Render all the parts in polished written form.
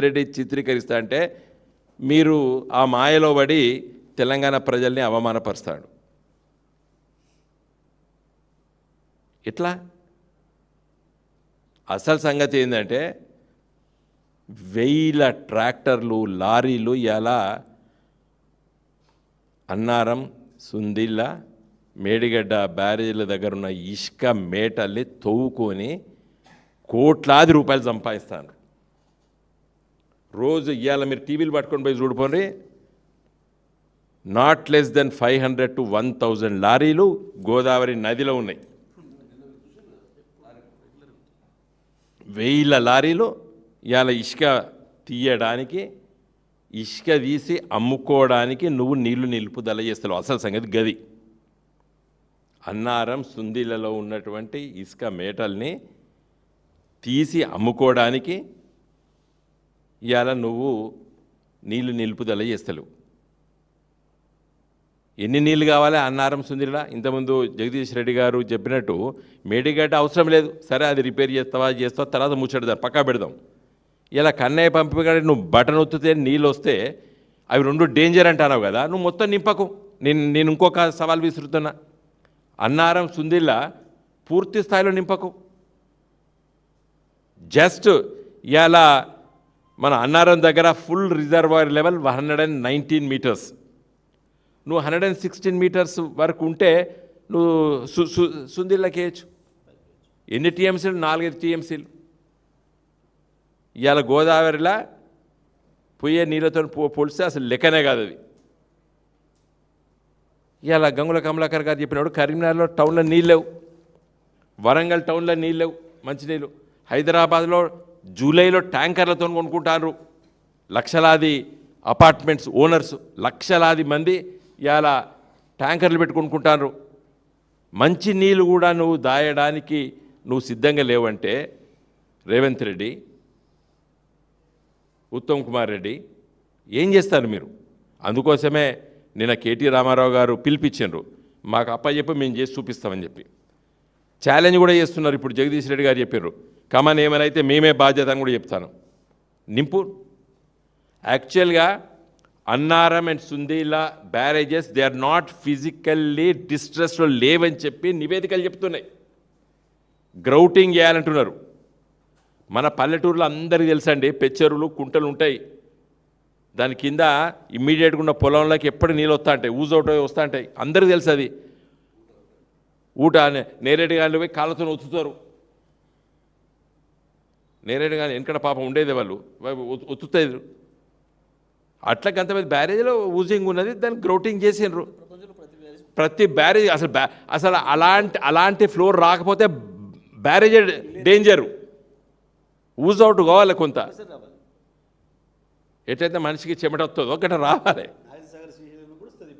రెడ్డి చిత్రీకరిస్తా అంటే మీరు ఆ మాయలో పడి తెలంగాణ ప్రజల్ని అవమానపరుస్తాడు. ఇట్లా అసలు సంగతి ఏంటంటే వేల ట్రాక్టర్లు లారీలు ఇలా అన్నారం సుందిల్ల మేడిగడ్డ బ్యారేజీల దగ్గర ఉన్న ఇసుక మేటల్ని తవ్వుకొని కోట్లాది రూపాయలు సంపాదిస్తాను. రోజు ఇవాళ మీరు టీవీలు పట్టుకొని పోయి చూడుకోండి, నాట్ లెస్ దెన్ 500 to 1000 లారీలు గోదావరి నదిలో ఉన్నాయి. వేల లారీలు ఇవాళ ఇసుక తీయడానికి, ఇసుక తీసి అమ్ముకోవడానికి నువ్వు నీళ్లు నిలుపుదల చేస్తావు. అసలు సంగతి గది. అన్నారం సుందిలలో ఉన్నటువంటి ఇసుక మేటల్ని తీసి అమ్ముకోవడానికి ఇవాళ నువ్వు నీళ్లు నిలుపుదల చేస్తలేవు. ఎన్ని నీళ్ళు కావాలి అన్నారం సుందిలా? ఇంతకుముందు జగదీష్ రెడ్డి గారు చెప్పినట్టు మేడిగడ్డ అవసరం లేదు, సరే అది రిపేర్ చేస్తావా తర్వాత ముచ్చడదాం, పక్కా పెడదాం. ఇలా కన్నయ్య పంపిగాడి నువ్వు బటన్ ఒత్తితే నీళ్ళు వస్తే అవి రెండు డేంజర్ అంటున్నావు కదా, నువ్వు మొత్తం నింపకు. నేను ఇంకొక సవాల్ విసురుతున్నా, అన్నారం సుందిల్లా పూర్తి స్థాయిలో నింపకు. జస్ట్ ఇలా మన అన్నారం దగ్గర ఫుల్ రిజర్వాయర్ లెవెల్ 119 మీటర్స్, నువ్వు 116 మీటర్స్ వరకు ఉంటే నువ్వు సుందిల్లకి వేయచ్చు. ఎన్ని టీఎంసీలు? 4-5 టీఎంసీలు. ఇవాళ గోదావరిలో పోయే నీళ్ళతో పోలిస్తే అసలు లెక్కనే కాదు అది. ఇవాళ గంగుల కమలాకర్ గారు చెప్పినప్పుడు కరీంనగర్లో టౌన్లో నీళ్ళు లేవు, వరంగల్ టౌన్లో నీళ్ళు లేవు మంచినీళ్ళు. హైదరాబాద్లో జూలైలో ట్యాంకర్లతో కొనుక్కుంటారు లక్షలాది అపార్ట్మెంట్స్ ఓనర్స్, లక్షలాది మంది ఇవాళ ట్యాంకర్లు పెట్టుకొనుక్కుంటారు. మంచి నీళ్ళు కూడా నువ్వు దాయడానికి నువ్వు సిద్ధంగా లేవంటే రేవంత్ రెడ్డి, ఉత్తమ్ కుమార్ రెడ్డి ఏం చేస్తారు మీరు? అందుకోసమే నిన్న కేటీ రామారావు గారు పిలిపించారు, మాకు అప్పచెప్పి మేము చేసి చూపిస్తామని చెప్పి ఛాలెంజ్ కూడా చేస్తున్నారు. ఇప్పుడు జగదీష్ రెడ్డి గారు చెప్పారు, కమన్ ఏమైనా మేమే బాధ్యత అని కూడా చెప్తాను. నింపు. యాక్చువల్గా Annaram and Sundilla barrages they are not physically డిస్ట్రెస్లో లేవని చెప్పి నివేదికలు చెప్తున్నాయి. గ్రౌటింగ్ చేయాలంటున్నారు. మన పల్లెటూరులో అందరికీ తెలుసండి, పెచ్చెరువులు కుంటలు ఉంటాయి, దాని కింద ఇమ్మీడియట్గా ఉన్న పొలంలోకి ఎప్పుడు నీళ్ళు వస్తూ ఉంటాయి, ఊజౌట్ వస్తూ ఉంటాయి, అందరికీ తెలుసు అది. ఊట నేరేడు గాలి పోయి కాళ్ళతో ఒత్తుతారు. నేరేడు కానీ వెనకడ పాపం ఉండేది, వాళ్ళు ఒత్తుతారు. అట్లా కొంతమంది బ్యారేజ్లో ఊజింగ్ ఉన్నది, దాన్ని గ్రౌటింగ్ చేసినారు. ప్రతి బ్యారేజ్ అసలు అలాంటి ఫ్లోర్ రాకపోతే బ్యారేజ్ డేంజరు, ఊజ్ అవుట్ కావాలి. కొంత ఎట్లయితే మనిషికి చెమట వస్తుందో ఒకటి రావాలి,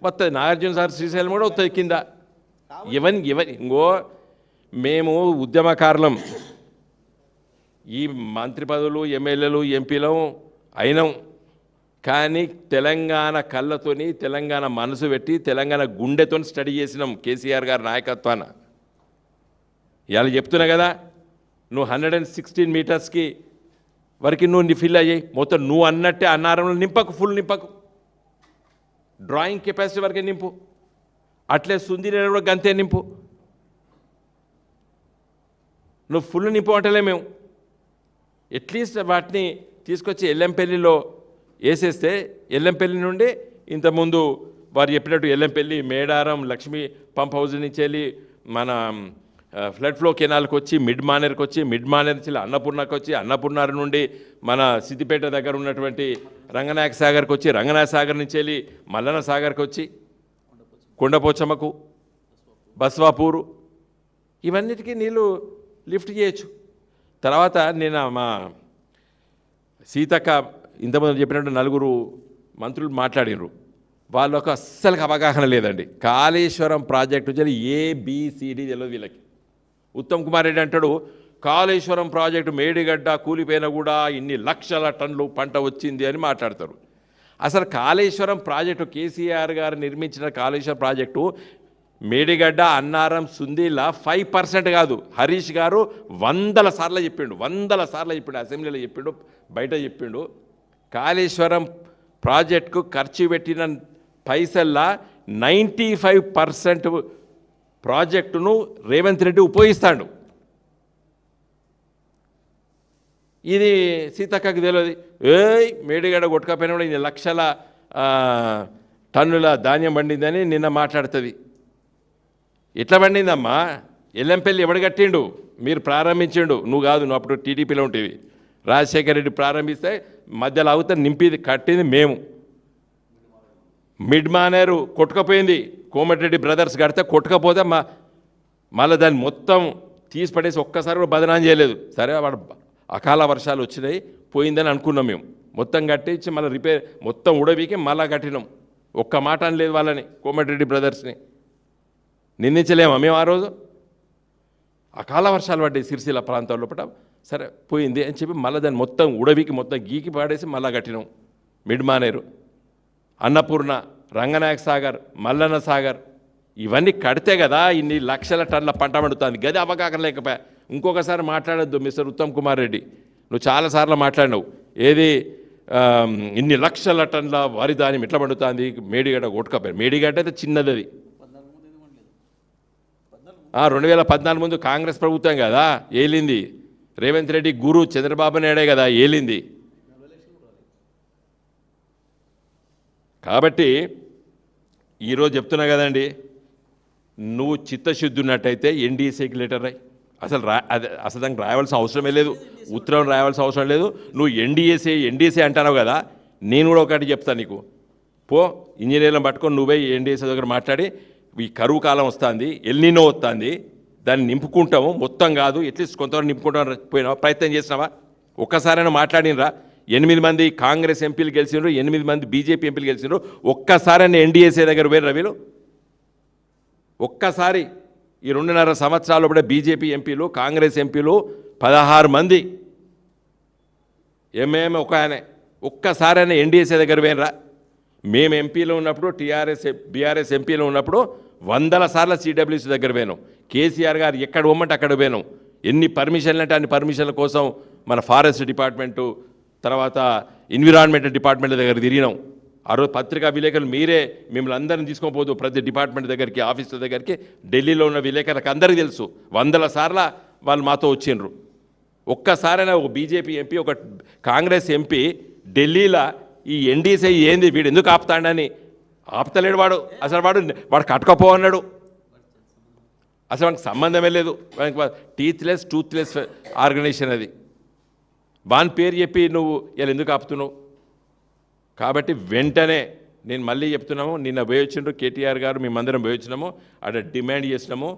వస్తుంది. నాగార్జున సార్ శ్రీశైలం కూడా వస్తుంది కింద. ఇంకో మేము ఉద్యమకారులం, ఈ మంత్రి పదవులు ఎమ్మెల్యేలు ఎంపీలు అయినాం, కానీ తెలంగాణ కళ్ళతోని తెలంగాణ మనసు పెట్టి తెలంగాణ గుండెతో స్టడీ చేసినాం కేసీఆర్ గారి నాయకత్వాన. ఇవాళ చెప్తున్నా కదా, నువ్వు 116 మీటర్స్కి వరకు నువ్వు ఫిల్ అయ్యాయి. మొత్తం నువ్వు అన్నట్టే అన్నారంలో నింపకు, ఫుల్ నింపకు, డ్రాయింగ్ కెపాసిటీ వరకే నింపు. అట్లే సుందిలో కూడా గంతే నింపు. నువ్వు ఫుల్ నింపు అంటలే మేము. అట్లీస్ట్ వాటిని తీసుకొచ్చి ఎల్లంపల్లిలో వేసేస్తే ఎల్లంపల్లి నుండి ఇంతకుముందు వారు చెప్పినట్టు ఎల్లంపల్లి, మేడారం, లక్ష్మీ పంప్ హౌస్ నుంచి వెళ్ళి మన ఫ్లడ్ ఫ్లో కెనాల్కి వచ్చి మిడ్ మానేర్కి వచ్చి, మిడ్ మానేర్ నుంచి అన్నపూర్ణకి వచ్చి, అన్నపూర్ణ నుండి మన సిద్దిపేట దగ్గర ఉన్నటువంటి రంగనాయక సాగర్కి వచ్చి, రంగనాయక సాగర్ నుంచి వెళ్ళి మల్లన్న సాగర్కి వచ్చి, కొండపోచమ్మకు, బస్వాపూరు, ఇవన్నిటికీ నీళ్ళు లిఫ్ట్ చేయొచ్చు. తర్వాత నేను మా సీతక్క ఇంతమంది చెప్పినట్టు 4 మంత్రులు మాట్లాడినారు, వాళ్ళకు అస్సలు అవగాహన లేదండి. కాళేశ్వరం ప్రాజెక్టు నుంచి ABCD తెలియదు వీళ్ళకి. ఉత్తమ్ కుమార్ రెడ్డి అంటాడు, కాళేశ్వరం ప్రాజెక్టు మేడిగడ్డ కూలిపోయినా కూడా ఇన్ని లక్షల టన్నులు పంట వచ్చింది అని మాట్లాడతారు. అసలు కాళేశ్వరం ప్రాజెక్టు, కేసీఆర్ గారు నిర్మించిన కాళేశ్వరం ప్రాజెక్టు మేడిగడ్డ, అన్నారం, సుందిల్లా 5% కాదు. హరీష్ గారు 100 సార్లు చెప్పిండు, 100 సార్లు చెప్పిండు, అసెంబ్లీలో చెప్పిండు, బయట చెప్పిండు. కాళేశ్వరం ప్రాజెక్టుకు ఖర్చు పెట్టిన పైసల్లా 95% ప్రాజెక్టును రేవంత్ రెడ్డి ఉపయోగిస్తాడు. ఇది సీతక్కకి తెలియదు. మేడిగడ్డ కొట్టుకపోయినా కూడా ఇన్ని లక్షల టన్నుల ధాన్యం పండిందని నిన్న మాట్లాడుతుంది. ఎట్లా పండిందమ్మా? ఎల్లంపల్లి ఎవడు కట్టిండు? మీరు ప్రారంభించిండు, నువ్వు కాదు, నువ్వు అప్పుడు టీడీపీలో ఉంటేవి. రాజశేఖర రెడ్డి ప్రారంభిస్తే మధ్యలో అవుతా నింపి కట్టింది మేము. మిడ్ మానేరు కొట్టుకపోయింది, కోమటిరెడ్డి బ్రదర్స్ కడితే కొట్టుకపోతే మళ్ళీ దాన్ని మొత్తం తీసి పడేసి ఒక్కసారి కూడా బదనాం చేయలేదు. సరే వాడు అకాల వర్షాలు వచ్చినాయి పోయిందని అనుకున్నాం మేము. మొత్తం కట్టించి మళ్ళీ రిపేర్ మొత్తం ఉడవికి మళ్ళా కట్టినాం. ఒక్క మాట అనలేదు వాళ్ళని, కోమటిరెడ్డి బ్రదర్స్ని నిందించలేమా మేము ఆ రోజు? అకాల వర్షాలు పడ్డాయి సిరిసిల్ల ప్రాంతాల్లో పట, సరే పోయింది అని చెప్పి మళ్ళీ దాన్ని మొత్తం ఉడవికి మొత్తం గీకి పాడేసి మళ్ళా కట్టినాం. మిడ్ మానేరు, అన్నపూర్ణ, రంగనాయక సాగర్, మల్లన్న సాగర్ ఇవన్నీ కడితే కదా ఇన్ని లక్షల టన్నుల పంట పండుతుంది. గది అవగాహన లేకపోయా. ఇంకొకసారి మాట్లాడొద్దు మిస్టర్ ఉత్తమ్ కుమార్ రెడ్డి, నువ్వు చాలాసార్లు మాట్లాడినావు. ఏది ఇన్ని లక్షల టన్నుల వరి ధాన్యం ఎట్లా పండుతుంది మేడిగడ్డ కొట్టుకపోయారు. మేడిగడ్డ అయితే చిన్నది, అది 2014 ముందు కాంగ్రెస్ ప్రభుత్వం కదా ఏలింది. రేవంత్ రెడ్డి గురు చంద్రబాబు నాయుడే కదా ఏలింది. కాబట్టి ఈరోజు చెప్తున్నా కదండి, నువ్వు చిత్తశుద్ధి ఉన్నట్టయితే ఎన్డీఏసీకి లెటర్ రాయి. అసలు దానికి రాయవలసిన అవసరమే లేదు, ఉత్తరం రాయవలసిన అవసరం లేదు. నువ్వు ఎన్డీఏసీ అంటున్నావు కదా, నేను కూడా ఒకటి చెప్తాను నీకు. పో ఇంజనీర్లను పట్టుకొని నువ్వే ఎన్డీఏసీ దగ్గర మాట్లాడి, ఈ కరువు కాలం వస్తుంది, ఎల్నినో వస్తుంది, దాన్ని నింపుకుంటాము, మొత్తం కాదు అట్లీస్ట్ కొంతవరకు నింపుకుంటాం పోయినావా? ప్రయత్నం చేసినావా? ఒక్కసారైనా మాట్లాడినరా? 8 మంది కాంగ్రెస్ ఎంపీలు గెలిచినారు, 8 మంది బీజేపీ ఎంపీలు గెలిచినారు. ఒక్కసారైనా ఎన్డీఏసీ దగ్గర పోయిన వీళ్ళు ఒక్కసారి ఈ 2.5 సంవత్సరాలు కూడా బీజేపీ ఎంపీలు, కాంగ్రెస్ ఎంపీలు 16 మంది, ఎంఏఎం ఒక ఆయనే, ఒక్కసారైనా ఎన్డీఏసీ దగ్గర పోయినరా? మేము ఎంపీలో ఉన్నప్పుడు బీఆర్ఎస్ ఎంపీలో ఉన్నప్పుడు 100 సార్లు సిడబ్ల్యూసీ దగ్గర పోయినాం. కేసీఆర్ గారు ఎక్కడ పోమంటే అక్కడ పోయినాం. ఎన్ని పర్మిషన్లు అంటే అన్ని పర్మిషన్ల కోసం మన ఫారెస్ట్ డిపార్ట్మెంటు, తర్వాత ఎన్విరాన్మెంట్ డిపార్ట్మెంట్ దగ్గర తిరిగినాం. ఆ రోజు పత్రికా విలేకరులు మీరే మిమ్మల్ని అందరిని తీసుకోపోదు ప్రతి డిపార్ట్మెంట్ దగ్గరికి, ఆఫీసుల దగ్గరికి. ఢిల్లీలో ఉన్న విలేకరులకు అందరికీ తెలుసు, 100 సార్లు వాళ్ళు మాతో వచ్చిండ్రు. ఒక్కసారైనా ఒక బీజేపీ ఎంపీ, ఒక కాంగ్రెస్ ఎంపీ ఢిల్లీలో ఈ ఎన్డీసీ ఏంది వీడు ఎందుకు ఆపుతాడని ఆపుతలేడు. అసలు వాడు కట్టుకపో అన్నాడు. అసలు వానికి సంబంధమే లేదు. టూత్లెస్ ఆర్గనైజేషన్ అది. వాని పేరు చెప్పి నువ్వు ఇలా ఎందుకు ఆపుతున్నావు? కాబట్టి వెంటనే నేను మళ్ళీ చెప్తున్నాము, నిన్న పోయొచ్చిండ్రు కేటీఆర్ గారు, మేమందరం పోయొచ్చినాము, అక్కడ డిమాండ్ చేసినాము.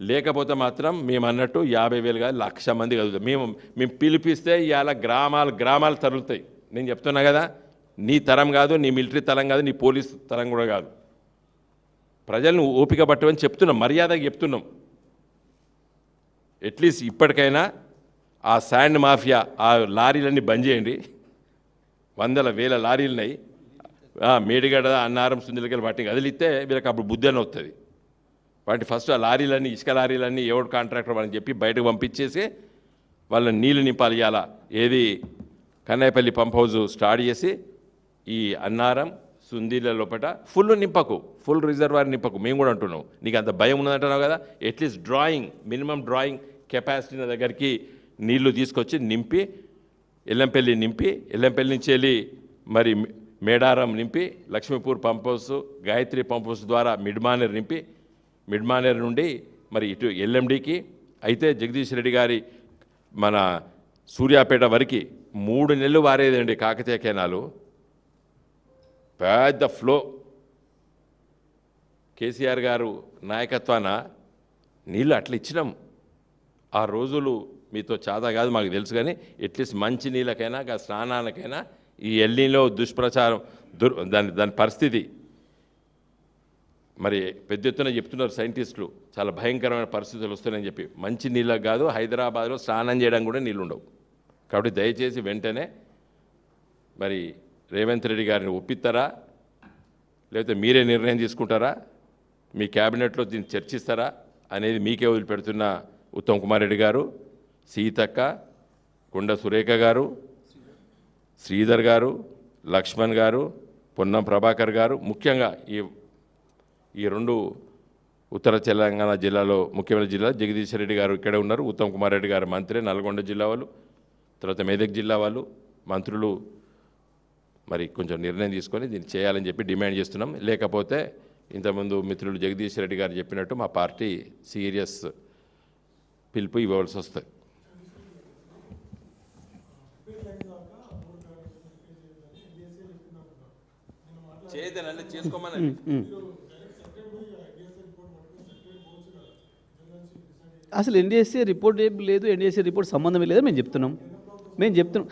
లేకపోతే మాత్రం మేము అన్నట్టు 50,000 కాదు 1,00,000 మంది కదులుతాం. మేము పిలిపిస్తే ఇవాళ గ్రామాలు తరులుతాయి. నేను చెప్తున్నా కదా, నీ తరం కాదు, నీ మిలిటరీ తరం కాదు, నీ పోలీస్ తరం కూడా కాదు. ప్రజలను ఓపిక పట్టమని చెప్తున్నాం, మర్యాదగా చెప్తున్నాం. అట్లీస్ట్ ఇప్పటికైనా ఆ శాండ్ మాఫియా, ఆ లారీలన్నీ బంద్ చేయండి. 100,000 లారీలు ఉన్నాయి. మేడిగడ్డ, అన్నారం, సుందరకెళ్ళి వాటిని కదిలిస్తే వీళ్ళకి అప్పుడు బుద్ధి అని వస్తుంది. వాటి ఫస్ట్ ఆ లారీలన్నీ, ఇసుక లారీలన్నీ ఎవడు కాంట్రాక్టర్ వాళ్ళని చెప్పి బయటకు పంపించేసి వాళ్ళని నీళ్ళు నింపాలి. ఇవాళ ఏది కన్నయ్యపల్లి పంప్ హౌస్ స్టార్ట్ చేసి ఈ అన్నారం, సుందీల లోపల ఫుల్ నింపకు, ఫుల్ రిజర్వాయర్ నింపకు. మేము కూడా అంటున్నాం, నీకు అంత భయం ఉన్నదంటున్నావు కదా, అట్లీస్ట్ మినిమం డ్రాయింగ్ కెపాసిటీ దగ్గరికి నీళ్లు తీసుకొచ్చి నింపి, ఎల్లంపల్లి నింపి, ఎల్లంపల్లి నుంచి వెళ్ళి మరి మేడారం నింపి, Lakshmipur pump house, Gayatri pump house ద్వారా మిడ్మానేర్ నింపి, మిడ్మానేర్ నుండి మరి ఇటు ఎల్ఎండికి. అయితే జగదీష్ రెడ్డి గారి మన సూర్యాపేట వరకు 3 నెలలు వారేదండి కాకతీయ కెనాలు. పెద్ద ఫ్లో. కేసీఆర్ గారు నాయకత్వాన నీళ్ళు అట్లా ఇచ్చినాం. ఆ రోజులు మీతో చాదా కాదు మాకు తెలుసు, కానీ అట్లీస్ట్ మంచి నీళ్ళకైనా స్నానాలకైనా ఈ ఎల్నీలో దుష్ప్రచారం దాని పరిస్థితి మరి పెద్ద ఎత్తున చెప్తున్నారు సైంటిస్టులు, చాలా భయంకరమైన పరిస్థితులు వస్తున్నాయని చెప్పి. మంచి నీళ్ళకు కాదు, హైదరాబాద్లో స్నానం చేయడానికి కూడా నీళ్ళు ఉండవు. కాబట్టి దయచేసి వెంటనే మరి రేవంత్ రెడ్డి గారిని ఒప్పిస్తారా, లేకపోతే మీరే నిర్ణయం తీసుకుంటారా, మీ క్యాబినెట్లో దీన్ని చర్చిస్తారా అనేది మీకే వదిలిపెడుతున్న ఉత్తమ్ కుమార్ రెడ్డి గారు, సీతక్క, కొండ సురేఖ గారు, శ్రీధర్ గారు, లక్ష్మణ్ గారు, పొన్నం ప్రభాకర్ గారు, ముఖ్యంగా ఈ రెండు ఉత్తర తెలంగాణ జిల్లాలో ముఖ్యమైన జిల్లా జగదీష్ రెడ్డి గారు ఇక్కడే ఉన్నారు, ఉత్తమ్ కుమార్ రెడ్డి గారు మంత్రి, నల్గొండ జిల్లా వాళ్ళు, తర్వాత మెదక్ జిల్లా వాళ్ళు, మంత్రులు మరి కొంచెం నిర్ణయం తీసుకొని దీన్ని చేయాలని చెప్పి డిమాండ్ చేస్తున్నాం. లేకపోతే ఇంతకుముందు మిత్రులు జగదీష్ రెడ్డి గారు చెప్పినట్టు మా పార్టీ సీరియస్ పిలుపు ఇవ్వవలసి వస్తుంది. చేయదనండి, చేసుకోమని అసలు ఎన్డీఎస్ఏ రిపోర్ట్ ఏం లేదు, ఎన్డీఎస్ఏ రిపోర్ట్ సంబంధమే లేదని మేము చెప్తున్నాం.